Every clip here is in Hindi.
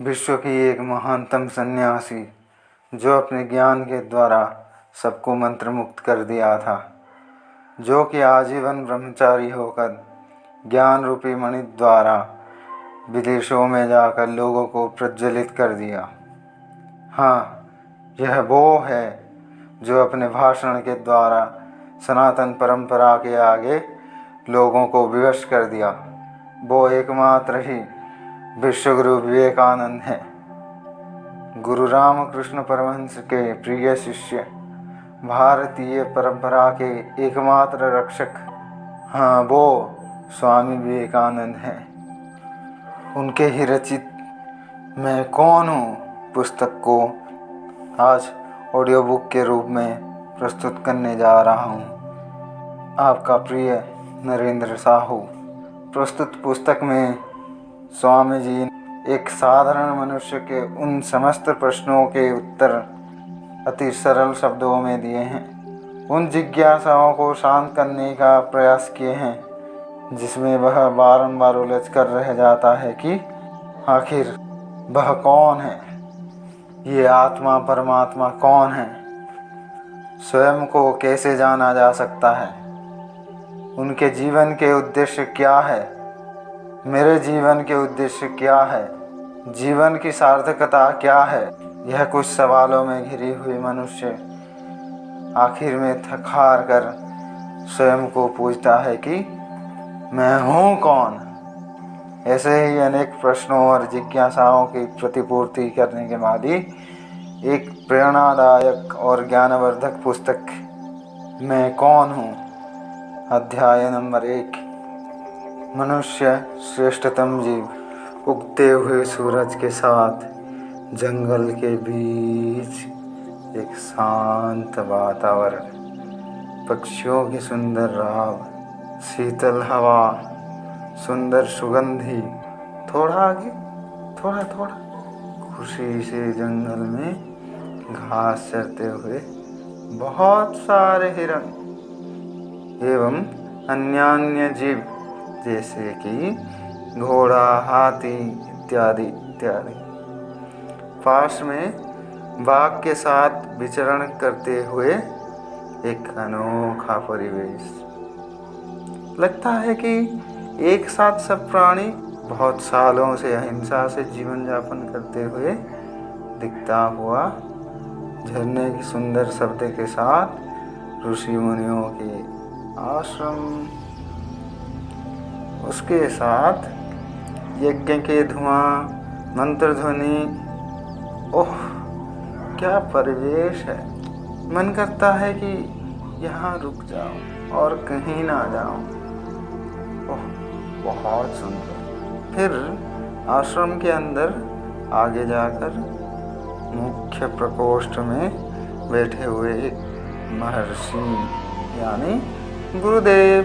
विश्व की एक महानतम सन्यासी जो अपने ज्ञान के द्वारा सबको मंत्रमुक्त कर दिया था, जो कि आजीवन ब्रह्मचारी होकर ज्ञान रूपी मणि द्वारा विदेशों में जाकर लोगों को प्रज्वलित कर दिया। हाँ, यह वो है जो अपने भाषण के द्वारा सनातन परंपरा के आगे लोगों को विवश कर दिया। वो एकमात्र ही विश्वगुरु विवेकानंद हैं, गुरु रामकृष्ण परमहंस के प्रिय शिष्य, भारतीय परंपरा के एकमात्र रक्षक। हाँ, वो स्वामी विवेकानंद हैं। उनके ही रचित मैं कौन हूँ पुस्तक को आज ऑडियो बुक के रूप में प्रस्तुत करने जा रहा हूँ। आपका प्रिय नरेंद्र साहू। प्रस्तुत पुस्तक में स्वामी जी एक साधारण मनुष्य के उन समस्त प्रश्नों के उत्तर अति सरल शब्दों में दिए हैं। उन जिज्ञासाओं को शांत करने का प्रयास किए हैं जिसमें वह बारंबार उलझ कर रह जाता है कि आखिर वह कौन है, ये आत्मा परमात्मा कौन है, स्वयं को कैसे जाना जा सकता है, उनके जीवन के उद्देश्य क्या है, मेरे जीवन के उद्देश्य क्या है, जीवन की सार्थकता क्या है। यह कुछ सवालों में घिरी हुई मनुष्य आखिर में थक हार कर स्वयं को पूछता है कि मैं हूँ कौन। ऐसे ही अनेक प्रश्नों और जिज्ञासाओं की प्रतिपूर्ति करने के बाद ही एक प्रेरणादायक और ज्ञानवर्धक पुस्तक मैं कौन हूँ, अध्याय नंबर 1, मनुष्य श्रेष्ठतम जीव। उगते हुए सूरज के साथ जंगल के बीच एक शांत वातावरण, पक्षियों की सुंदर राव, शीतल हवा, सुंदर सुगंधी। थोड़ा आगे, थोड़ा खुशी से जंगल में घास चरते हुए बहुत सारे हिरन एवं अन्य जीव जैसे कि घोड़ा, हाथी इत्यादि इत्यादि। पास में बाघ के साथ विचरण करते हुए एक अनोखा परिवेश। लगता है कि एक साथ सब प्राणी बहुत सालों से अहिंसा से जीवन यापन करते हुए दिखता हुआ झरने की सुंदर शब्द के साथ ऋषि मुनियों के आश्रम, उसके साथ यज्ञ के धुआं, मंत्र ध्वनि। ओह, क्या परिवेश है। मन करता है कि यहाँ रुक जाऊं और कहीं ना जाऊं। ओह, बहुत सुंदर। फिर आश्रम के अंदर आगे जाकर मुख्य प्रकोष्ठ में बैठे हुए एक महर्षि यानी गुरुदेव,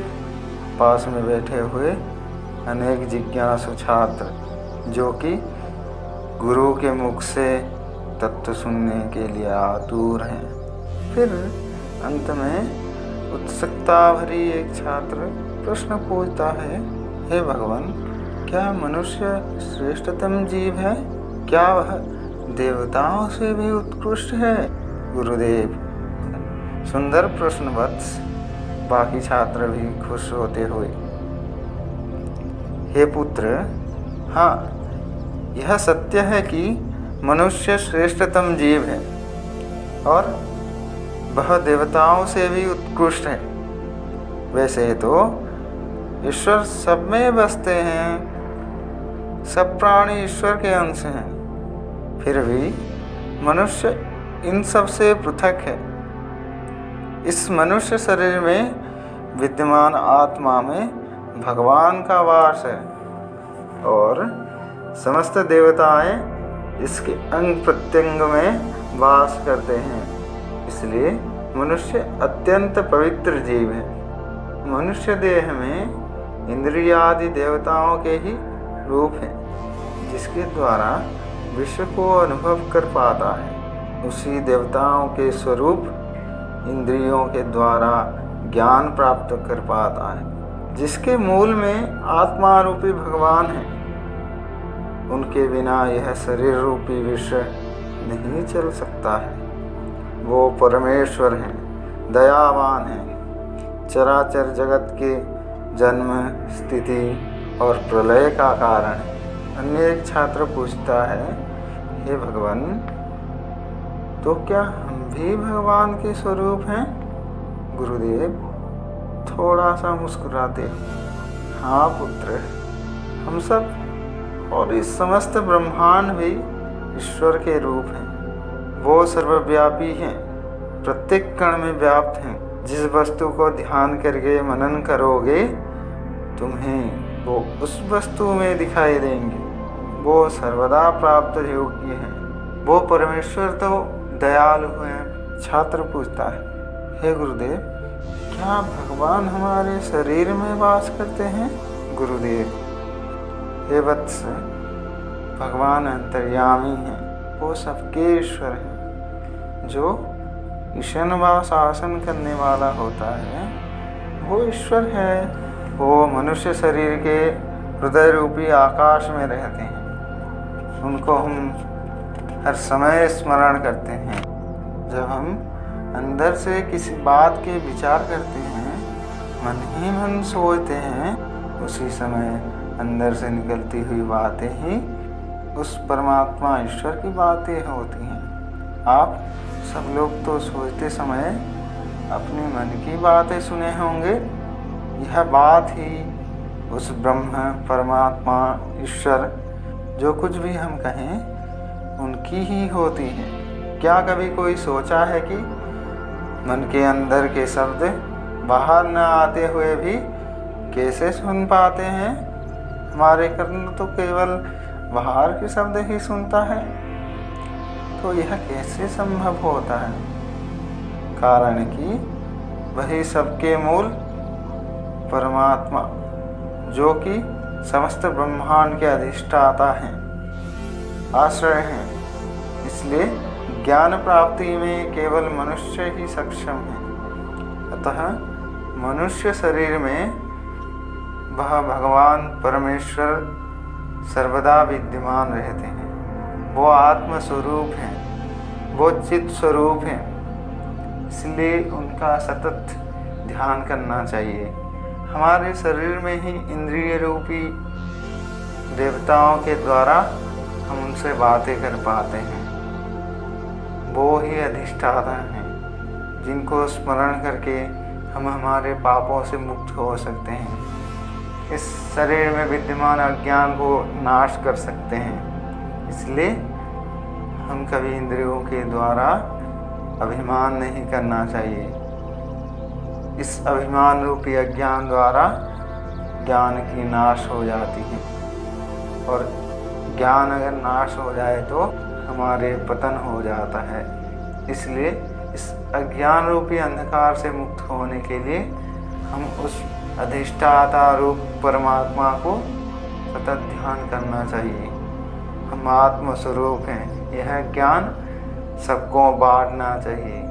पास में बैठे हुए अनेक जिज्ञासु छात्र जो कि गुरु के मुख से तत्व सुनने के लिए आतुर हैं। फिर अंत में उत्सुकता भरी एक छात्र प्रश्न पूछता है, हे भगवान, क्या मनुष्य श्रेष्ठतम जीव है? क्या वह देवताओं से भी उत्कृष्ट है? गुरुदेव, सुंदर प्रश्न वत्स। बाकी छात्र भी खुश होते हुए, हे पुत्र, हाँ, यह सत्य है कि मनुष्य श्रेष्ठतम जीव है और वह देवताओं से भी उत्कृष्ट है। वैसे तो ईश्वर सब में बसते हैं, सब प्राणी ईश्वर के अंश हैं, फिर भी मनुष्य इन सब से पृथक है। इस मनुष्य शरीर में विद्यमान आत्मा में भगवान का वास है और समस्त देवताएं इसके अंग प्रत्यंग में वास करते हैं। इसलिए मनुष्य अत्यंत पवित्र जीव है। मनुष्य देह में इंद्रियादि देवताओं के ही रूप है, जिसके द्वारा विश्व को अनुभव कर पाता है। उसी देवताओं के स्वरूप इंद्रियों के द्वारा ज्ञान प्राप्त कर पाता है, जिसके मूल में आत्मा रूपी भगवान है। उनके बिना यह शरीर रूपी विश्व नहीं चल सकता है। वो परमेश्वर हैं, दयावान हैं, चराचर जगत के जन्म, स्थिति और प्रलय का कारण है। अन्य एक छात्र पूछता है, हे भगवान, तो क्या हम भी भगवान के स्वरूप हैं? गुरुदेव थोड़ा सा मुस्कुराते, हाँ पुत्र, हम सब और इस समस्त ब्रह्मांड भी ईश्वर के रूप हैं। वो सर्वव्यापी हैं, प्रत्येक कण में व्याप्त हैं। जिस वस्तु को ध्यान करके मनन करोगे तुम्हें वो उस वस्तु में दिखाई देंगे। वो सर्वदा प्राप्त योग्य हैं। वो परमेश्वर तो दयालु हैं। छात्र पूछता है, हे गुरुदेव, क्या भगवान हमारे शरीर में वास करते हैं? गुरुदेव, हे वत्स, भगवान अंतर्यामी हैं। वो सबके ईश्वर हैं। जो ईशन व शासन करने वाला होता है वो ईश्वर है। वो मनुष्य शरीर के हृदय रूपी आकाश में रहते हैं। उनको हम हर समय स्मरण करते हैं। जब हम अंदर से किसी बात के विचार करते हैं, मन ही मन सोचते हैं, उसी समय अंदर से निकलती हुई बातें ही उस परमात्मा ईश्वर की बातें होती हैं। आप सब लोग तो सोचते समय अपने मन की बातें सुने होंगे। यह बात ही उस ब्रह्म, परमात्मा, ईश्वर, जो कुछ भी हम कहें उनकी ही होती है। क्या कभी कोई सोचा है कि मन के अंदर के शब्द बाहर न आते हुए भी कैसे सुन पाते हैं? हमारे कर्ण तो केवल बाहर के शब्द ही सुनता है, तो यह कैसे संभव होता है? कारण कि वही सबके मूल परमात्मा, जो कि समस्त ब्रह्मांड के अधिष्ठाता हैं, आश्रय हैं। इसलिए ज्ञान प्राप्ति में केवल मनुष्य ही सक्षम है। अतः मनुष्य शरीर में वह भगवान परमेश्वर सर्वदा विद्यमान रहते हैं। वो आत्म स्वरूप हैं, वो चित स्वरूप हैं। इसलिए उनका सतत ध्यान करना चाहिए। हमारे शरीर में ही इंद्रिय रूपी देवताओं के द्वारा हम उनसे बातें कर पाते हैं। वो ही अधिष्ठाता हैं, जिनको स्मरण करके हम हमारे पापों से मुक्त हो सकते हैं। इस शरीर में विद्यमान अज्ञान को नाश कर सकते हैं। इसलिए हम कभी इंद्रियों के द्वारा अभिमान नहीं करना चाहिए। इस अभिमान रूपी अज्ञान द्वारा ज्ञान की नाश हो जाती है, और ज्ञान अगर नाश हो जाए तो हमारे पतन हो जाता है। इसलिए इस अज्ञान रूपी अंधकार से मुक्त होने के लिए हम उस अधिष्ठाता रूप परमात्मा को सतत ध्यान करना चाहिए। हम आत्म स्वरूप हैं, यह ज्ञान सबको बांटना चाहिए,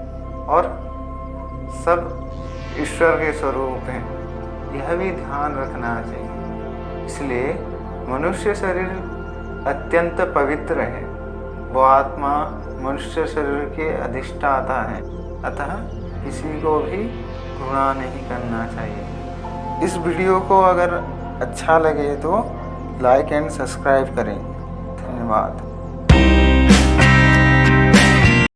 और सब ईश्वर के स्वरूप हैं, यह भी ध्यान रखना चाहिए। इसलिए मनुष्य शरीर अत्यंत पवित्र है। वो आत्मा मनुष्य शरीर के अधिष्ठाता है। अतः किसी को भी घृणा नहीं करना चाहिए। इस वीडियो को अगर अच्छा लगे तो लाइक एंड सब्सक्राइब करें। धन्यवाद।